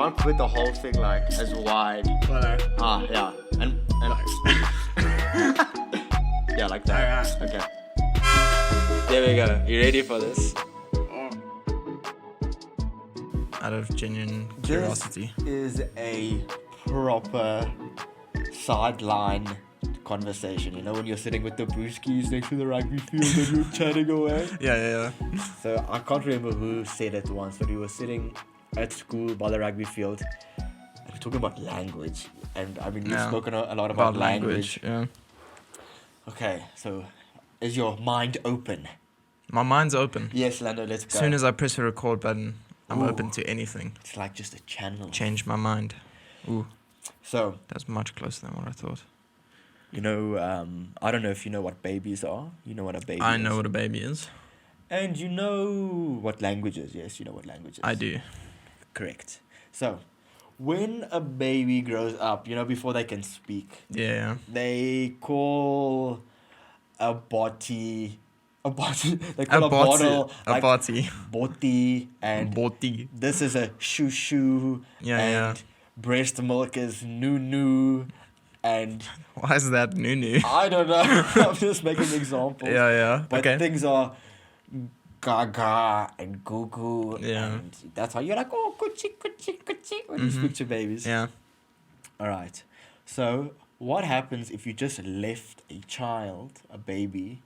can't put the whole thing like as wide. Ah, yeah. And yeah, like that. Okay. There we go. You ready for this? Out of genuine curiosity. This is a proper sideline conversation. You know, when you're sitting with the brewskis next to the rugby field and you're chatting away? Yeah. So I can't remember who said it once, but we were sitting at school by the rugby field and we're talking about language. And I mean, we've spoken a lot about language. Yeah. Okay, so is your mind open? My mind's open. Yes, Lando, let's go. As soon as I press the record button, I'm open to anything. It's like just a channel. Change my mind. Ooh. So that's much closer than what I thought. You know, I don't know if you know what babies are. You know what a baby is. I know what a baby is. And you know what language is. Yes, you know what language is. I do. Correct. So, when a baby grows up, you know, before they can speak, they call a body, they call a bottle, like boti, and boti. This is a shoo, and breast milk is nunu, and why is that nunu? I don't know. I'm just making examples. Yeah. But okay. Things are gaga and goo goo, and that's how you're like, oh, kuchi when you speak to babies. Yeah. All right. So what happens if you just left a child, a baby,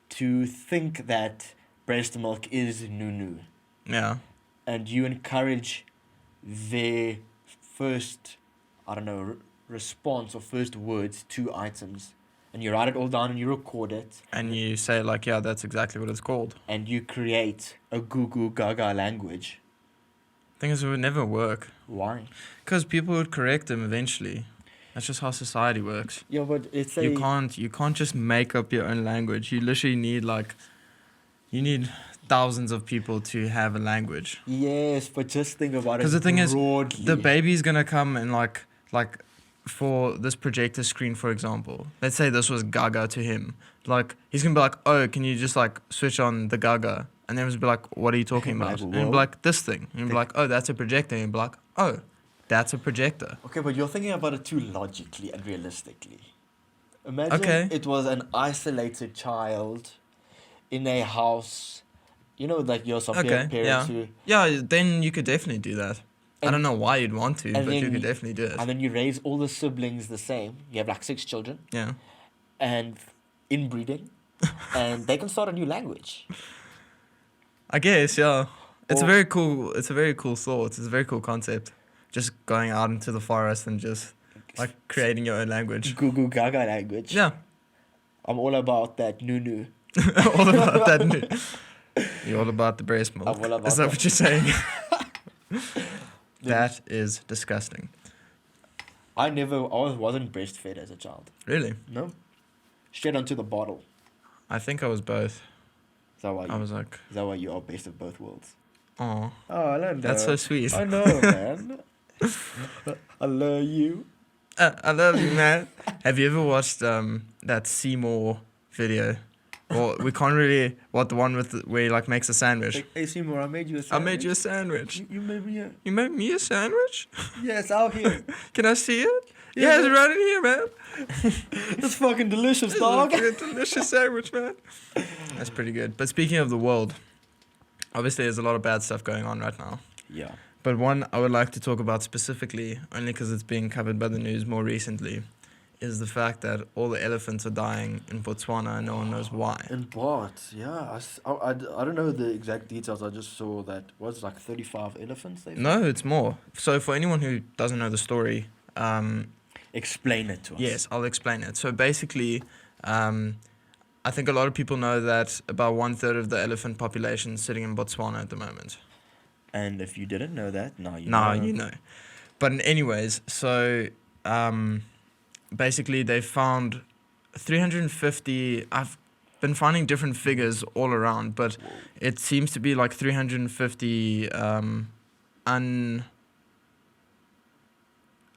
to think that breast milk is nunu? Yeah. And you encourage their first, response or first words, 2 items. And you write it all down and you record it. And you say like, yeah, that's exactly what it's called. And you create a goo goo gaga language. Thing is, it would never work. Why? Because people would correct them eventually. That's just how society works. Yeah, but it's you can't just make up your own language. You literally need thousands of people to have a language. Yes, but just think about it. Because the thing broadly. Is, the baby's gonna come and like for this projector screen, for example. Let's say this was Gaga to him. Like he's gonna be like, oh, can you just like switch on the Gaga? And then he's be like, what are you talking about? And he'll be like, this thing. And he'll be like, oh, that's a projector. And he'll be like, oh, that's a projector. Okay, but you're thinking about it too logically and realistically. Imagine it was an isolated child in a house. You know, like your parents who... Yeah, then you could definitely do that. I don't know why you'd want to, but you could definitely do it. And then you raise all the siblings the same. You have like 6 children. Yeah. And inbreeding. And they can start a new language. I guess, yeah. It's a very cool thought. It's a very cool concept. Just going out into the forest and just like creating your own language. Goo goo gaga language. Yeah. I'm all about that nunu. All about that nunu. You're all about the breast milk. I'm all about Is that what you're saying? That is disgusting. I wasn't breastfed as a child. Really? No. Straight onto the bottle. I think I was both. Is that why Is that why you are best of both worlds? Oh, I don't know. That's so sweet. I know, man. I love you. I love you, man. Have you ever watched that Seymour video? Or we can't really... What, the one where he like makes a sandwich? Like, hey Seymour, I made you a sandwich. I made you a sandwich. You made me a... You made me a sandwich? Yes, out here. Can I see it? Yeah, it's right in here, man. It's fucking delicious, dog. It's a delicious sandwich, man. That's pretty good. But speaking of the world, obviously there's a lot of bad stuff going on right now. Yeah. But one I would like to talk about specifically, only because it's being covered by the news more recently, is the fact that all the elephants are dying in Botswana and no one knows why. In Bots, yeah. I don't know the exact details. I just saw that, was like 35 elephants? No, it's more. So for anyone who doesn't know the story... explain it to us. Yes, I'll explain it. So basically, I think a lot of people know that about 1/3 of the elephant population is sitting in Botswana at the moment. And if you didn't know that, now you know. Now you know. But anyways, so... basically, they found 350... I've been finding different figures all around, but it seems to be like 350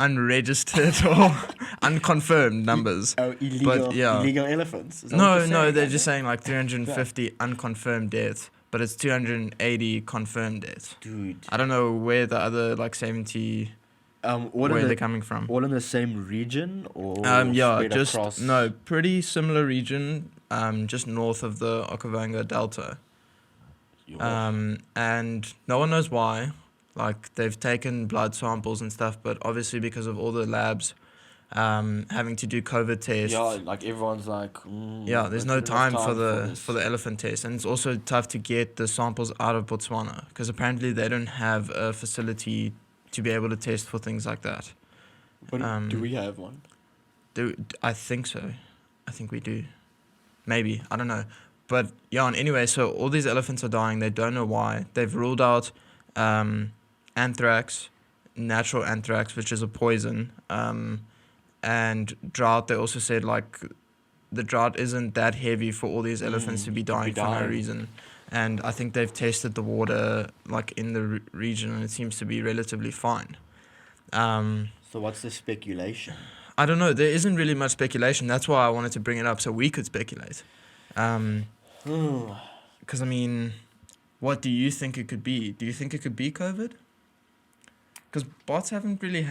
unregistered or unconfirmed numbers. Illegal elephants? No, they're just saying like 350 unconfirmed deaths. but it's 280 confirmed deaths. Dude. I don't know where the other like 70 where they're coming from. All in the same region or yeah, just across? No, pretty similar region, just north of the Okavango Delta. And no one knows why. Like, they've taken blood samples and stuff, but obviously because of all the labs having to do COVID tests. Yeah, like everyone's like. There's no time for the elephant test, and it's also tough to get the samples out of Botswana because apparently they don't have a facility to be able to test for things like that. But do we have one? I think so. I think we do. Maybe. I don't know. But yeah, and anyway, so all these elephants are dying. They don't know why. They've ruled out anthrax, natural anthrax, which is a poison, and drought. They also said, like, the drought isn't that heavy for all these elephants to be dying for no reason. And I think they've tested the water, like, in the region, and it seems to be relatively fine. So what's the speculation? I don't know. There isn't really much speculation. That's why I wanted to bring it up so we could speculate. Because, I mean, what do you think it could be? Do you think it could be COVID? Because bots haven't really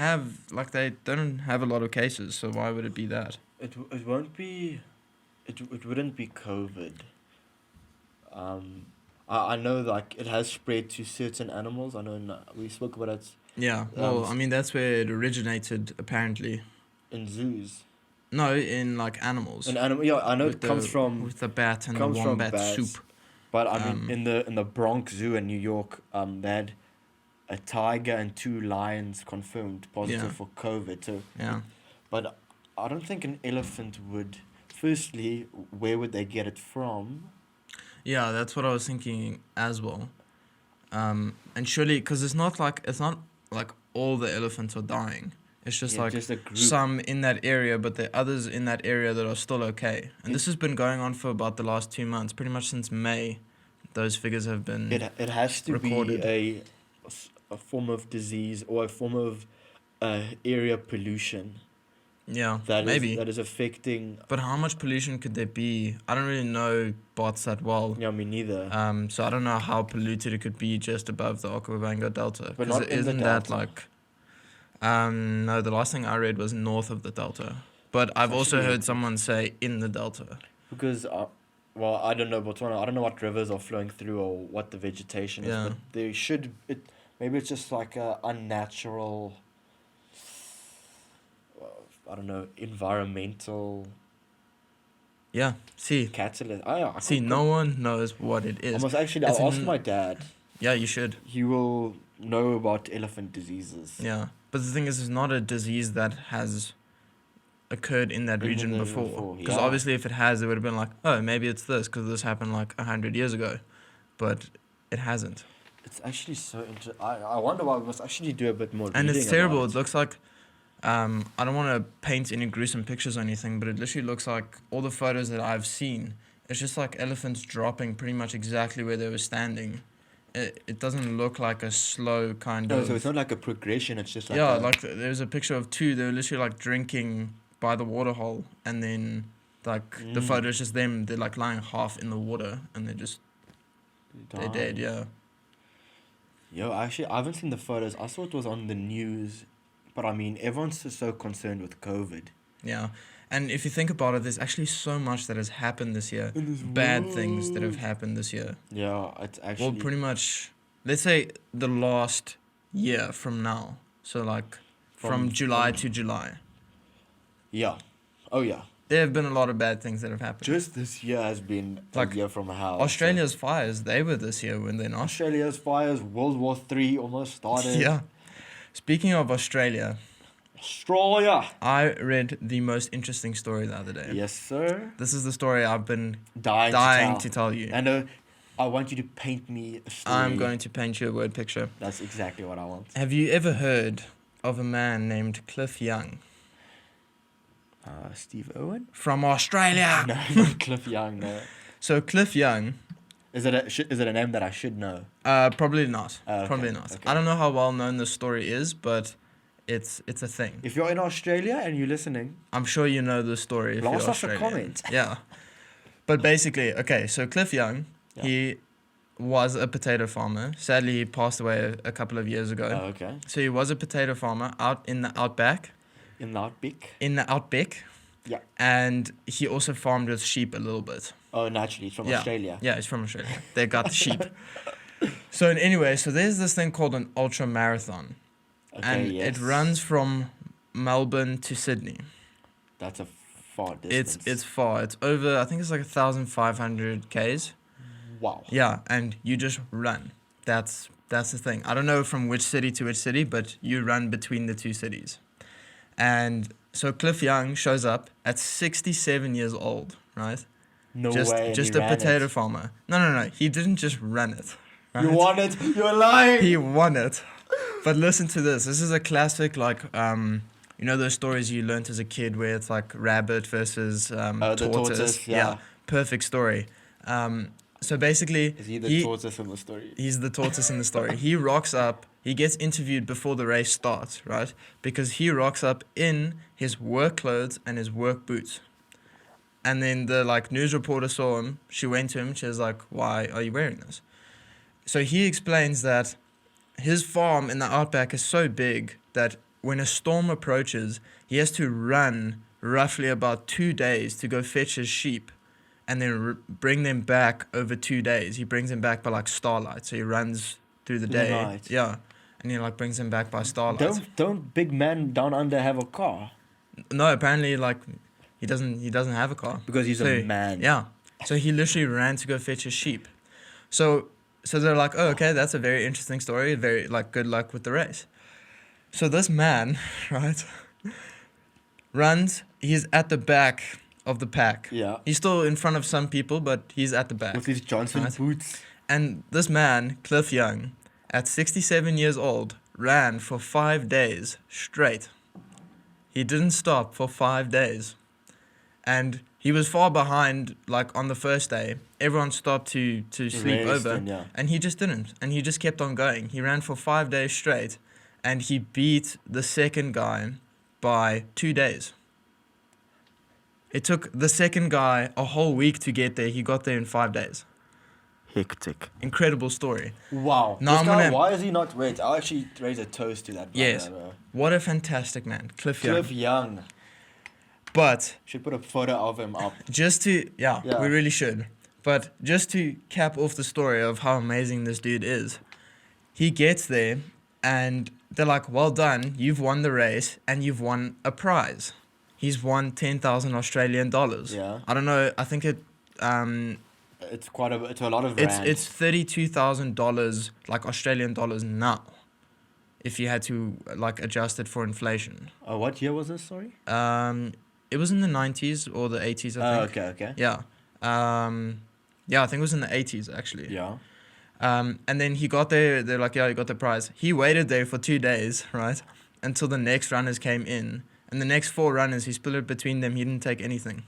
they don't have a lot of cases, so why would it be that? It won't be... It wouldn't be COVID. I know, like, it has spread to certain animals. I know we spoke about it. Yeah, well, I mean, that's where it originated, apparently. In zoos? No, in, like, animals. In animal, yeah, I know it comes from... With the bat and the wombat soup. But, I mean, in the Bronx Zoo in New York, they had a tiger and 2 lions confirmed positive for COVID. So, but I don't think an elephant would... Firstly, where would they get it from? Yeah, that's what I was thinking as well. And surely, because it's not like all the elephants are dying. It's just just a group. Some in that area, but there are others in that area that are still okay. And this has been going on for about the last 2 months, pretty much since May. Those figures have been It has to recorded. Be a form of disease or a form of area pollution. Yeah, that maybe. That is affecting... But how much pollution could there be? I don't really know bots that well. Yeah, me neither. So I don't know how polluted it could be just above the Okavango Delta. But not in the Delta. No, the last thing I read was north of the Delta. But I've also heard someone say in the Delta. Because, I don't know Botswana. I don't know what rivers are flowing through or what the vegetation is. But there should... Maybe it's just like a unnatural... I don't know, environmental... Yeah, see. Catalyst. No one knows what it is. I'll ask my dad. Yeah, you should. He will know about elephant diseases. Yeah, but the thing is, it's not a disease that has occurred in that region before. Because obviously if it has, it would have been like, oh, maybe it's this, because this happened like 100 years ago. But it hasn't. It's actually so interesting. I wonder why we must actually do a bit more reading. And it's terrible. It looks like... I don't want to paint any gruesome pictures or anything, but it literally looks like all the photos that I've seen, it's just like elephants dropping pretty much exactly where they were standing. It doesn't look like a slow kind of... No, so it's not like a progression, it's just like... Yeah, like there's a picture of 2, they were literally like drinking by the waterhole, and then like the photo is just them, they're like lying half in the water, and they're dead, yeah. Yo, actually, I haven't seen the photos. I saw it was on the news. But I mean, everyone's just so concerned with COVID. Yeah. And if you think about it, there's actually so much that has happened this year. Bad things that have happened this year. Yeah, it's actually... Well, pretty much, let's say the last year from now. So like from July to July. Yeah. Oh, yeah. There have been a lot of bad things that have happened. Just this year has been like a year from hell. Australia's fires, they were this year, when they're not. Australia's fires, World War III almost started. Yeah. Speaking of Australia, I read the most interesting story the other day. Yes, sir. This is the story I've been dying to tell you. And I want you to paint me a story. I'm going to paint you a word picture. That's exactly what I want. Have you ever heard of a man named Cliff Young? Steve Irwin? From Australia! No, not Cliff Young, no. So Cliff Young... Is it a name that I should know? Probably not. Okay, probably not. Okay. I don't know how well known this story is, but it's a thing. If you're in Australia and you're listening, I'm sure you know the story. If blast you're us a Australian. comment. Yeah. But basically, okay, so Cliff Young, he was a potato farmer. Sadly, he passed away a couple of years ago. Oh, okay. So he was a potato farmer out in the outback. In the outback? In the outback. Yeah. And he also farmed with sheep a little bit. Oh, naturally. It's from Australia. Yeah, it's from Australia. They got the sheep. So anyway, so there's this thing called an ultramarathon. Okay, and yes. it runs from Melbourne to Sydney. That's a far distance. It's far. It's over, I think it's like 1,500 Ks. Wow. Yeah, and you just run. That's the thing. I don't know from which city to which city, but you run between the two cities. And so Cliff Young shows up at 67 years old, right? No just, way. Just a potato farmer. No. He didn't just run it. Right? You won it. You're lying. He won it. But listen to this. This is a classic, like, you know those stories you learnt as a kid where it's like rabbit versus tortoise? The tortoise, yeah. Perfect story. So basically... Is he the tortoise in the story? He's the tortoise in the story. He rocks up. He gets interviewed before the race starts, right? Because he rocks up in his work clothes and his work boots. And then the news reporter saw him. She went to him. She was like, "Why are you wearing this?" So he explains that his farm in the outback is so big that when a storm approaches, he has to run roughly about 2 days to go fetch his sheep and then bring them back over 2 days. He brings them back by starlight. So he runs through the day. Night. Yeah. And he brings them back by starlight. Don't big men down under have a car? No, apparently he doesn't have a car. Because he's a man. Yeah. So he literally ran to go fetch his sheep. So they're like, "Oh, okay, that's a very interesting story. Very good luck with the race." So this man, right, runs. He's at the back of the pack. Yeah. He's still in front of some people, but he's at the back. With his Johnson boots. And this man, Cliff Young, at 67 years old, ran for 5 days straight. He didn't stop for 5 days. And he was far behind, on the first day. Everyone stopped to sleep over. And he just didn't. And he just kept on going. He ran for 5 days straight. And he beat the second guy by 2 days. It took the second guy a whole week to get there. He got there in 5 days. Hectic. Incredible story. Wow. Now why is he not... Wait, I'll actually raise a toast to that. Yes. What a fantastic man. Cliff Young. Cliff Young. But... Should put a photo of him up. Just to... Yeah, we really should. But just to cap off the story of how amazing this dude is, he gets there and they're like, "Well done, you've won the race and you've won a prize." He's won 10,000 Australian dollars. Yeah. I don't know, I think it... it's a lot of rand. It's $32,000 Australian dollars now. If you had to adjust it for inflation. What year was this, sorry? It was in the 90s or the 80s, I think. Okay. Yeah. I think it was in the 80s actually. Yeah. And then he got there, they're like, "Yeah, you got the prize." He waited there for 2 days, right? Until the next runners came in. And the next 4 runners, he split it between them. He didn't take anything.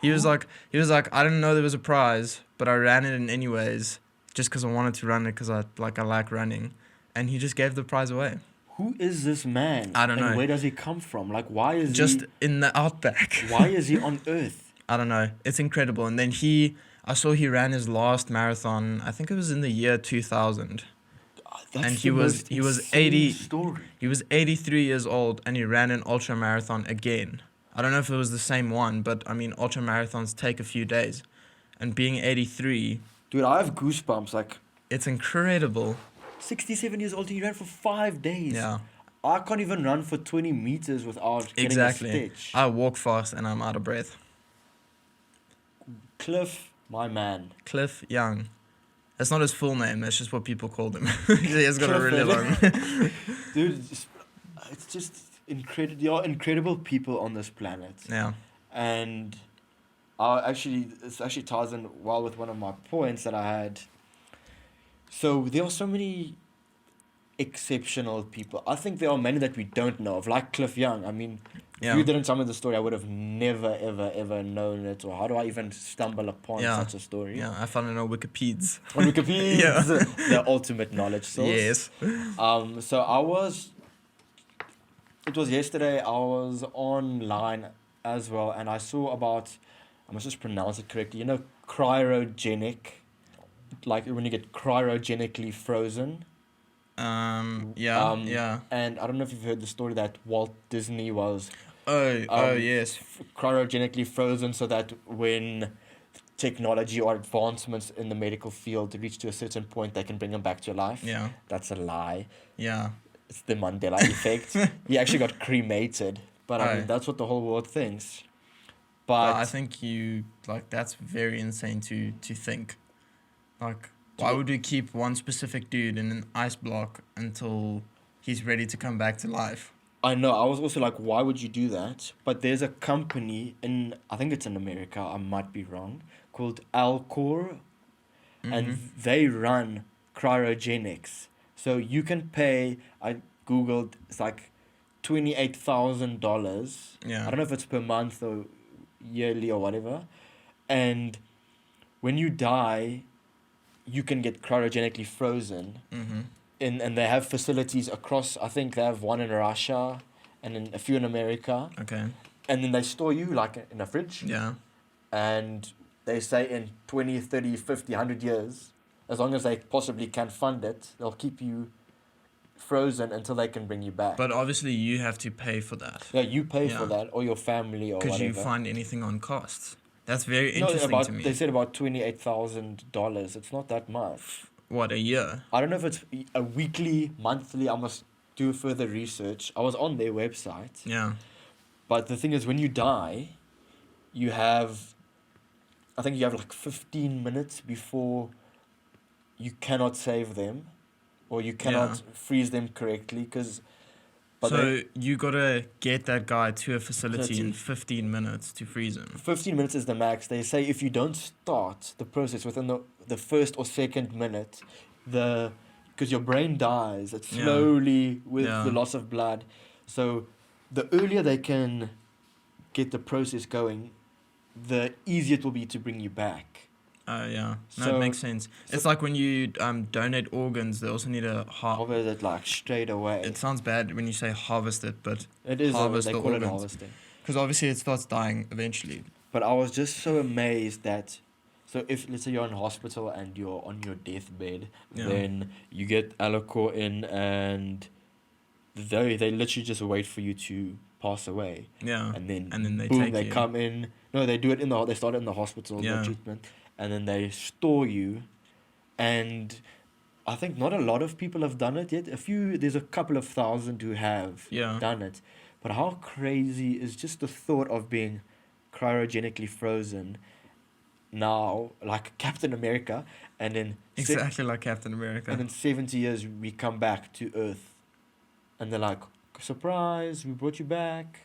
He was like, "I didn't know there was a prize, but I ran it in anyways, just because I wanted to run it because I like running." And he just gave the prize away. Who is this man? I don't know. And where does he come from? Why is just in the outback? Why is he on Earth? I don't know. It's incredible. And then I saw he ran his last marathon. I think it was in the year 2000. That's and he was 80. Story. He was 83 years old, and he ran an ultra marathon again. I don't know if it was the same one, but ultra marathons take a few days, and being 83. Dude, I have goosebumps. It's incredible. 67 years old, and he ran for 5 days. Yeah. I can't even run for 20 meters without getting a stitch. I walk fast and I'm out of breath. Cliff, my man. Cliff Young. That's not his full name. That's just what people called him. He has got a really long... Dude, it's just incredible. There are incredible people on this planet. Yeah. And this actually ties in well with one of my points that I had. So there are so many exceptional people. I think there are many that we don't know of, like Cliff Young. If you didn't tell me the story, I would have never, ever, ever known it. Or how do I even stumble upon such a story? Yeah, I found it on Wikipedia. On Wikipedia, the ultimate knowledge source. Yes. It was yesterday, I was online as well, and I saw about, I must just pronounce it correctly, cryogenic like when you get cryogenically frozen. Yeah. And I don't know if you've heard the story that Walt Disney was Yes. cryogenically frozen so that when technology or advancements in the medical field reach to a certain point, they can bring him back to life. Yeah. That's a lie. Yeah. It's the Mandela effect. He actually got cremated. But I mean, that's what the whole world thinks. But I think that's very insane to think. Like, why would you keep one specific dude in an ice block until he's ready to come back to life? I know. I was also like, why would you do that? But there's a company I think it's in America, I might be wrong, called Alcor. And they run cryogenics. So you can pay, I Googled, it's like $28,000. Yeah. I don't know if it's per month or yearly or whatever. And when you die, you can get cryogenically frozen. And they have facilities across, I think they have one in Russia and then a few in America. Okay. And then they store you like in a fridge. Yeah. And they say in 20, 30, 50, 100 years, as long as they possibly can fund it, they'll keep you frozen until they can bring you back. But obviously you have to pay for that. Yeah, you pay for that, or your family, or whatever. Could you find anything on costs? That's very interesting to me. They said about $28,000. It's not that much. What, a year? I don't know if it's a weekly, monthly. I must do further research. I was on their website. Yeah. But the thing is, when you die, you have, I think you have like 15 minutes before you cannot save them, or you cannot freeze them correctly, So you gotta get that guy to a facility in 15 minutes to freeze him. 15 minutes is the max. They say if you don't start the process within the first or second minute, because your brain dies, it's slowly with the loss of blood. So the earlier they can get the process going, the easier it will be to bring you back. Yeah. No, it makes sense. It's like when you donate organs, they also need to harvest it like straight away. It sounds bad when you say harvest it, but it is harvest they the call organs. It harvesting. Because obviously it starts dying eventually. But I was just so amazed that, so if let's say you're in hospital and you're on your deathbed, then you get Alcor in and they literally just wait for you to pass away. Yeah. And then they boom, take they you. come in. No, they do it they start it in the hospital, the treatment, and then they store you. And I think not a lot of people have done it yet. There's a couple of thousand who have done it. But how crazy is just the thought of being cryogenically frozen now, like Captain America, and then exactly like Captain America. And in 70 years we come back to Earth, and they're like, surprise, we brought you back.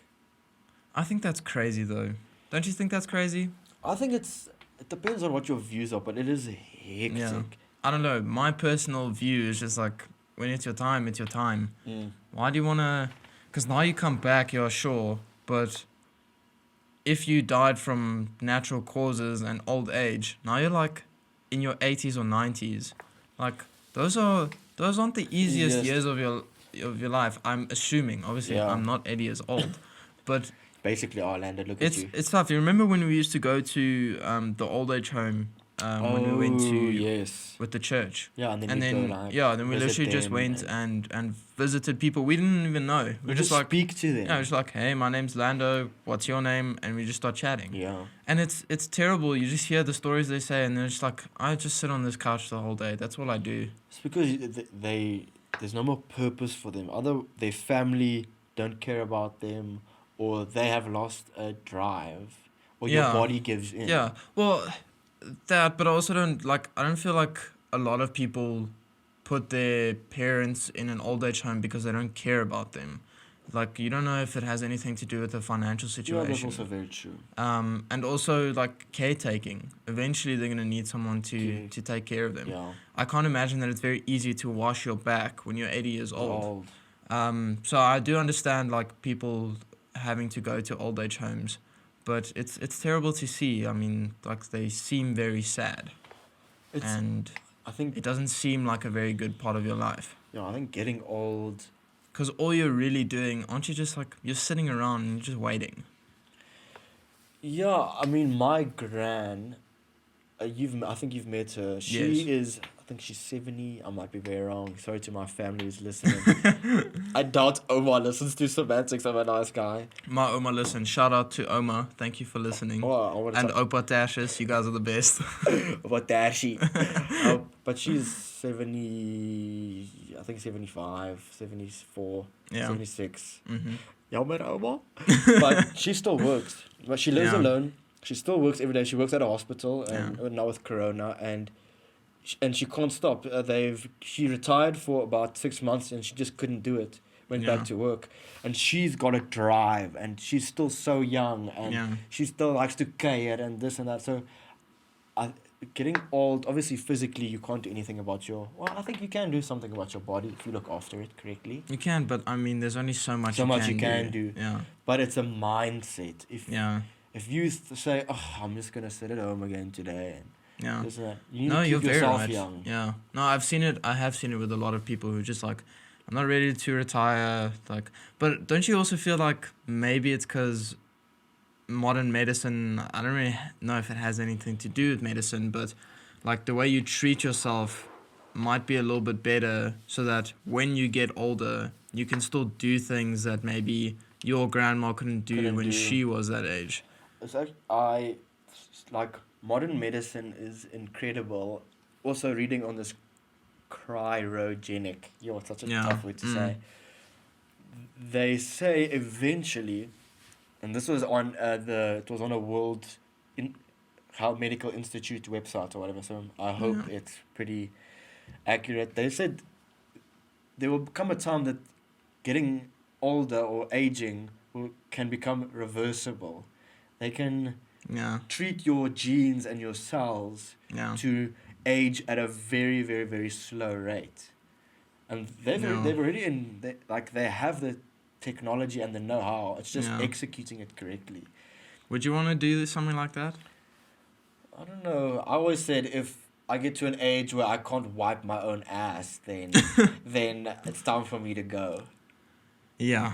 I think that's crazy though. Don't you think that's crazy? I think it depends on what your views are, but it is hectic. Yeah. I don't know. My personal view is just like, when it's your time, it's your time. Why do you want to... Because now you come back, you're sure, but if you died from natural causes and old age, now you're like in your 80s or 90s. Like, those aren't the easiest years of your life, I'm assuming. Obviously, I'm not 80 years old, but... Basically, Orlando, look at you. It's tough. You remember when we used to go to the old age home when we went to with the church? Yeah, and then then we literally just went and visited people we didn't even know. We just like speak to them. Yeah, just like, hey, my name's Lando. What's your name? And we just start chatting. Yeah. And it's terrible. You just hear the stories they say, and they're just like, I just sit on this couch the whole day. That's all I do. It's because there's no more purpose for them. Their family don't care about them. Or they have lost a drive, or your body gives in. Yeah, well, that, but I also I don't feel like a lot of people put their parents in an old age home because they don't care about them. Like, you don't know if it has anything to do with the financial situation. Yeah, that's also very true. And also, like, caretaking. Eventually, they're going to need someone to take care of them. Yeah. I can't imagine that it's very easy to wash your back when you're 80 years old. So I do understand, like, people having to go to old age homes, but it's terrible to see. I mean, like, they seem very sad, and I think it doesn't seem like a very good part of your life. Yeah, I think getting old, because all you're really doing, aren't you just like, you're sitting around and you're just waiting? Yeah, I mean, my gran, I think you've met her. She is. I think she's 70. I might be very wrong. Sorry to my family who's listening. I doubt Omar listens to Semantics. I'm a nice guy. My Omar listens. Shout out to Omar. Thank you for listening. And Opa Tashes. You guys are the best. Opa Tashi. But she's 70. I think 75, 74, 76. Mm-hmm. Y'all met Omar? But she still works. But she lives alone. She still works every day. She works at a hospital and now with Corona, and she can't stop. She retired for about 6 months and she just couldn't do it. Went back to work, and she's got a drive, and she's still so young, and she still likes to kayak and this and that. So, getting old, obviously physically you can't do anything about I think you can do something about your body if you look after it correctly. You can, but I mean, there's only so much you can do. Yeah. But it's a mindset. If you say, I'm just going to sit at home again today. You need to keep yourself young. Yeah. No, I have seen it with a lot of people who just like, I'm not ready to retire. Like, but don't you also feel like maybe it's because modern medicine, I don't really know if it has anything to do with medicine, but like the way you treat yourself might be a little bit better so that when you get older, you can still do things that maybe your grandma couldn't do when she was that age. It's like modern medicine is incredible. Also reading on this cryogenic, it's such a tough word to say. They say eventually, and this was on it was on a World Medical Institute website or whatever, so I hope it's pretty accurate. They said there will come a time that getting older or aging can become reversible. They can treat your genes and your cells to age at a very, very, very slow rate. And they've already they have the technology and the know-how. It's just executing it correctly. Would you want to do something like that? I don't know. I always said if I get to an age where I can't wipe my own ass, then it's time for me to go. Yeah,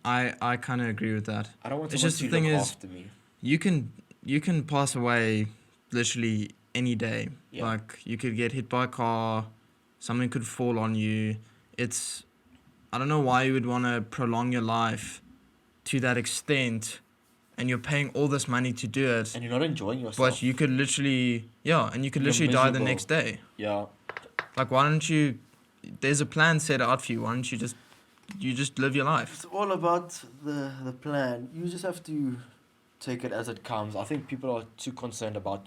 I kind of agree with that. I don't want someone to look after me. You can pass away literally any day. Yeah. Like you could get hit by a car, something could fall on you. I don't know why you would want to prolong your life to that extent, and you're paying all this money to do it. And you're not enjoying yourself. But you could literally, die the next day. Yeah. Like, why don't you, there's a plan set out for you. Why don't you just live your life? It's all about the plan. You just have to take it as it comes. I think people are too concerned about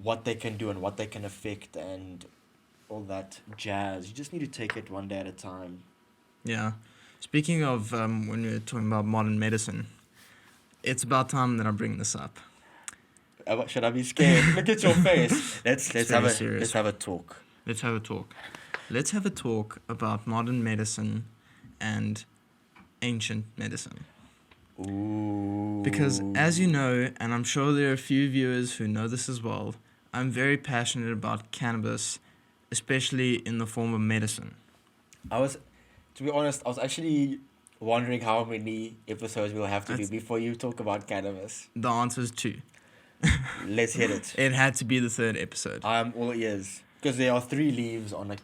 what they can do and what they can affect and all that jazz. You just need to take it one day at a time. Yeah. Speaking of when we were talking about modern medicine, it's about time that I bring this up. Should I be scared? Look at your face. Let's have a talk. Let's have a talk about modern medicine and ancient medicine. Ooh. Because as you know, and I'm sure there are a few viewers who know this as well, I'm very passionate about cannabis, especially in the form of medicine. To be honest, I was actually wondering how many episodes we'll have to do before you talk about cannabis. The answer is 2. Let's hit it. It had to be the 3rd episode. I'm all ears. Because there are 3 leaves on a...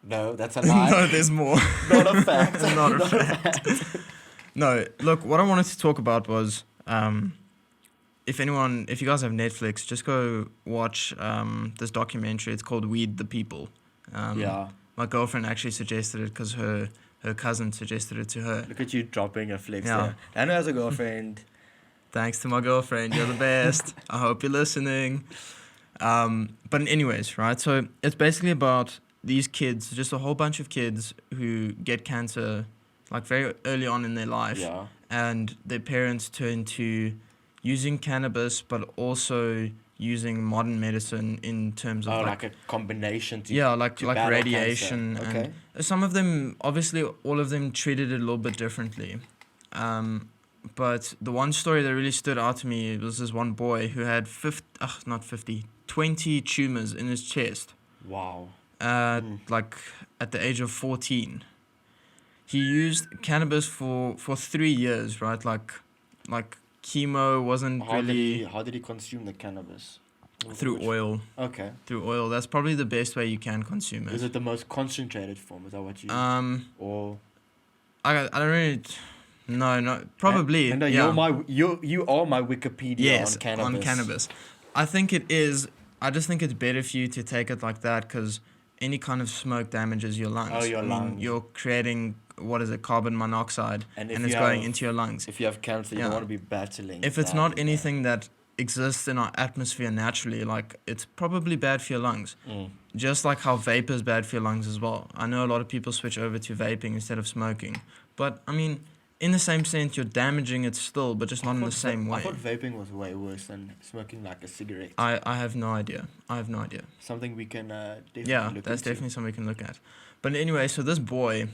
No, that's a lie. No, there's more. Not a fact. Not a fact. No, look, what I wanted to talk about was... if you guys have Netflix, just go watch this documentary. It's called Weed the People. My girlfriend actually suggested it because her cousin suggested it to her. Look at you dropping a flex there. Dano has a girlfriend. Thanks to my girlfriend. You're the best. I hope you're listening. But anyways, right? So it's basically about these kids, just a whole bunch of kids who get cancer like very early on in their life. Yeah. And their parents turn to using cannabis, but also using modern medicine in terms of like a combination to like radiation. Cancer. Okay. And some of them, obviously all of them treated it a little bit differently. But the one story that really stood out to me was this one boy who had 20 tumors in his chest. Wow. Like at the age of 14. He used cannabis for 3 years, right? Like chemo wasn't How did he consume the cannabis? Through oil. Okay. Through oil. That's probably the best way you can consume it. Is it the most concentrated form? Is that what you... Or... I don't really... No, probably. And you are my Wikipedia on cannabis. On cannabis. I think it is. I just think it's better for you to take it like that because any kind of smoke damages your lungs. Oh, your lungs. You're creating, carbon monoxide, and it's going into your lungs. If you have cancer, you don't want to be battling. If it's not anything that exists in our atmosphere naturally, like, it's probably bad for your lungs. Just like how vape is bad for your lungs as well. I know a lot of people switch over to vaping instead of smoking. But, I mean... in the same sense, you're damaging it still, but just not in the same way. I thought vaping was way worse than smoking like a cigarette. I have no idea. Something we can definitely look into. Yeah, that's definitely something we can look at. But anyway, so this boy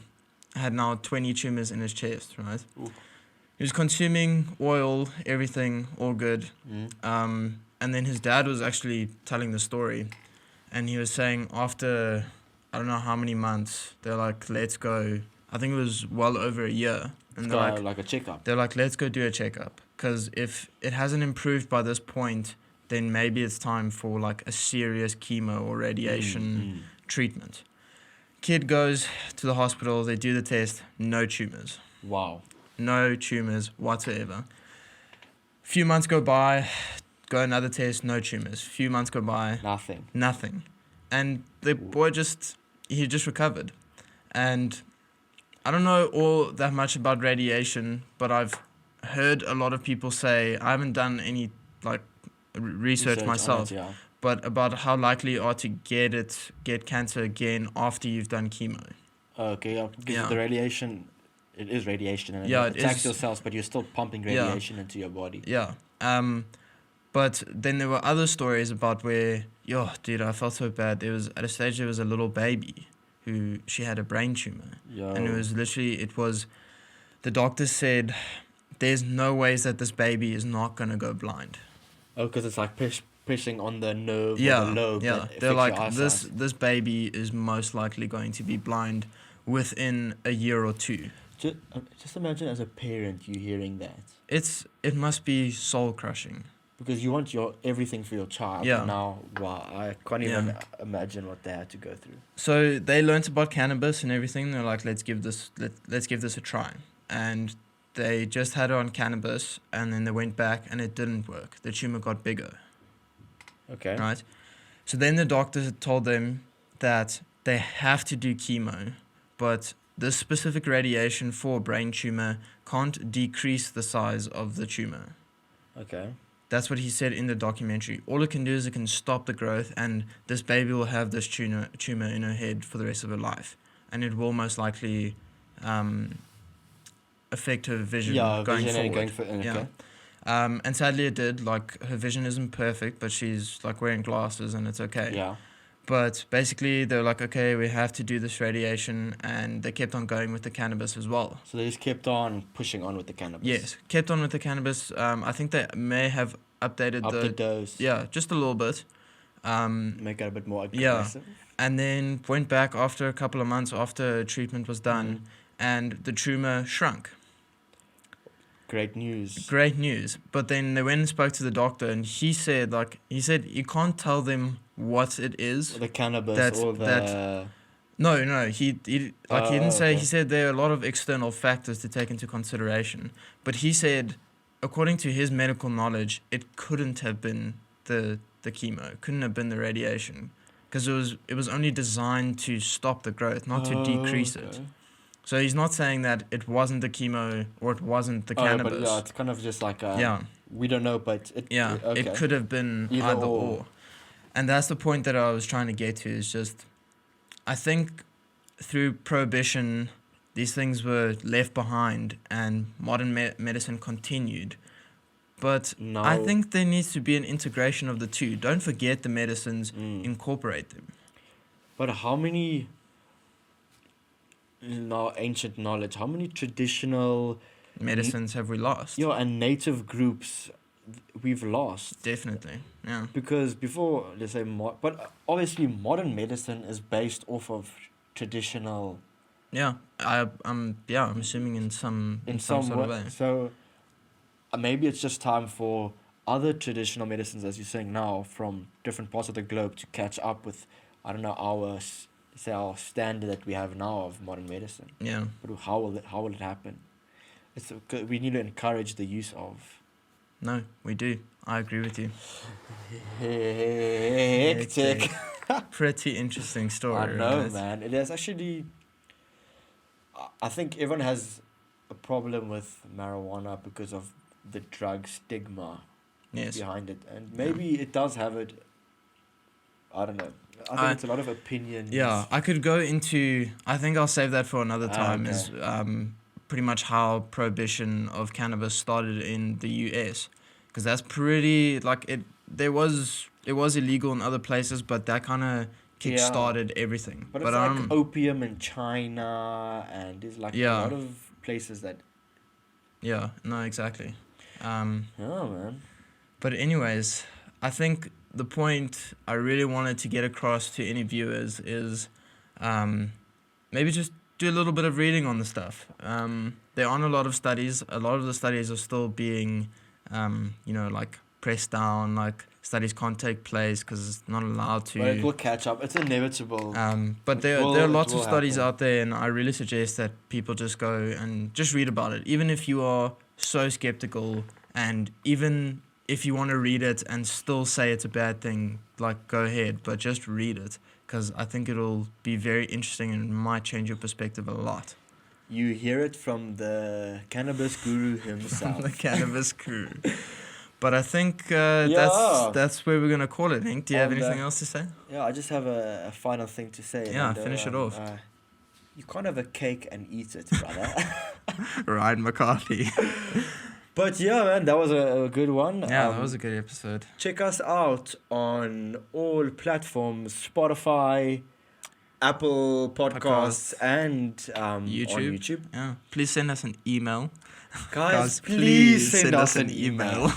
had now 20 tumors in his chest, right? Ooh. He was consuming oil, everything, all good. And then his dad was actually telling the story. And he was saying after, I don't know how many months, they're like, let's go. I think it was well over a year. And they're like a checkup. They're like, let's go do a checkup. Because if it hasn't improved by this point, then maybe it's time for like a serious chemo or radiation treatment. Kid goes to the hospital, they do the test, no tumors. Wow. No tumors whatsoever. Few months go by, go another test, no tumors. Few months go by. Nothing. And the boy he just recovered. And... I don't know all that much about radiation, but I've heard a lot of people say, I haven't done any like research myself, but about how likely you are to get cancer again after you've done chemo. Okay, because the radiation, it is radiation and it attacks your cells, but you're still pumping radiation into your body. Yeah. But then there were other stories about where, dude, I felt so bad. At a stage there was a little baby who she had a brain tumor. And it was the doctor said, there's no ways that this baby is not going to go blind. Oh, because it's like pressing on the nerve or the lobe. Yeah, they're like, this baby is most likely going to be blind within a year or two. Just imagine as a parent you hearing that. It must be soul crushing. Because you want everything for your child. Yeah. And now, wow, I can't even imagine what they had to go through. So they learnt about cannabis and everything. They're like, let's give this a try. And they just had her on cannabis, and then they went back, and it didn't work. The tumor got bigger. Okay. Right? So then the doctor told them that they have to do chemo, but this specific radiation for a brain tumor can't decrease the size of the tumor. Okay. That's what he said in the documentary. All it can do is it can stop the growth, and this baby will have this tumor in her head for the rest of her life. And it will most likely affect her vision going forward. Okay. And sadly it did. Like, her vision isn't perfect, but she's like wearing glasses and it's okay. Yeah. But basically they're like, okay, we have to do this radiation, and they kept on going with the cannabis as well. So they just kept on pushing on with the cannabis. Yes, kept on with the cannabis. I think they may have updated the dose. Yeah, just a little bit. Make it a bit more aggressive. Yeah, and then went back after a couple of months after treatment was done, and the tumor shrunk. Great news. But then they went and spoke to the doctor, and he said you can't tell them what it is. The cannabis No, he didn't say. Okay. He said there are a lot of external factors to take into consideration. But he said, according to his medical knowledge, it couldn't have been the chemo, couldn't have been the radiation, because it was only designed to stop the growth, not to decrease it. So he's not saying that it wasn't the chemo or it wasn't the cannabis. But it's kind of just like we don't know, but it could have been either or. And that's the point that I was trying to get to, is just, I think through prohibition, these things were left behind and modern medicine continued. But I think there needs to be an integration of the two. Don't forget the medicines, incorporate them. But how many... ancient knowledge, how many traditional medicines have we lost? And native groups we've lost. Definitely, yeah. Because before, let's say, but obviously modern medicine is based off of traditional. Yeah, I'm assuming in some sort of way. So maybe it's just time for other traditional medicines, as you're saying now, from different parts of the globe to catch up with, I don't know, our standard that we have now of modern medicine. Yeah. But how will it happen? We need to encourage the use of. No, we do. I agree with you. Hectic. Pretty interesting story. I know, right? man. It is actually. I think everyone has a problem with marijuana because of the drug stigma behind it, and maybe it does have it. I don't know. I think it's a lot of opinions. Yeah, I could go into. I think I'll save that for another time. Okay. Is pretty much how prohibition of cannabis started in the U.S. Because that's pretty like it. It was illegal in other places, but that kind of kick-started everything. But it's like opium in China, and there's like a lot of places that. Yeah. No. Exactly. Man. But anyways, I think the point I really wanted to get across to any viewers is, maybe just do a little bit of reading on the stuff. There aren't a lot of studies. A lot of the studies are still being, like pressed down. Like studies can't take place because it's not allowed to. But it will catch up. It's inevitable. But there are lots of studies out there, and I really suggest that people just go and just read about it. Even if you are so skeptical, and even if you want to read it and still say it's a bad thing, like go ahead, but just read it, because I think it'll be very interesting and might change your perspective a lot. You hear it from the cannabis guru himself. From the cannabis guru. But I think that's where we're going to call it, Hank. Do you have anything else to say? Yeah, I just have a final thing to say. Yeah, finish it off. You can't have a cake and eat it, brother. Ryan McCarthy. But yeah, man, that was a good one. Yeah, that was a good episode. Check us out on all platforms, Spotify, Apple Podcasts, and YouTube. On YouTube. Yeah. Please send us an email. Guys, please send us an email.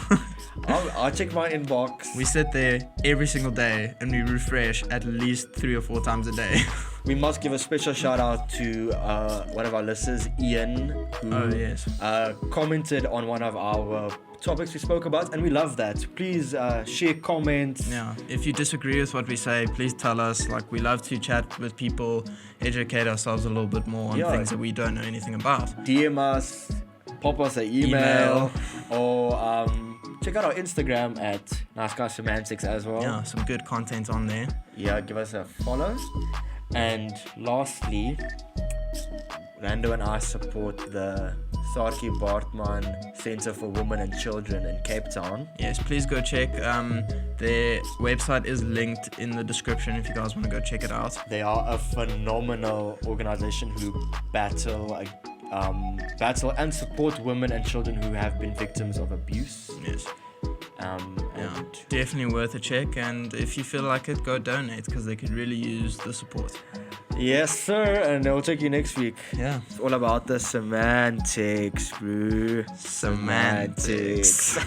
I'll check my inbox. We sit there every single day and we refresh at least 3 or 4 times a day. We must give a special shout out to one of our listeners, Ian, who commented on one of our topics we spoke about, and we love that. Please share comments. Yeah, if you disagree with what we say, please tell us. Like, we love to chat with people, educate ourselves a little bit more on things that we don't know anything about. DM us, pop us an email. Or check out our Instagram at Nice Guy Semantics as well. Yeah, some good content on there. Yeah, give us a follow. And lastly, Rando and I support the Sarki Bartman Centre for Women and Children in Cape Town. Yes, please go check. Their website is linked in the description if you guys want to go check it out. They are a phenomenal organization who battle and support women and children who have been victims of abuse. Yes. Definitely worth a check, and if you feel like it, go donate, because they could really use the support. Yes, sir, and I'll check you next week. Yeah. It's all about the semantics, bro. Semantics.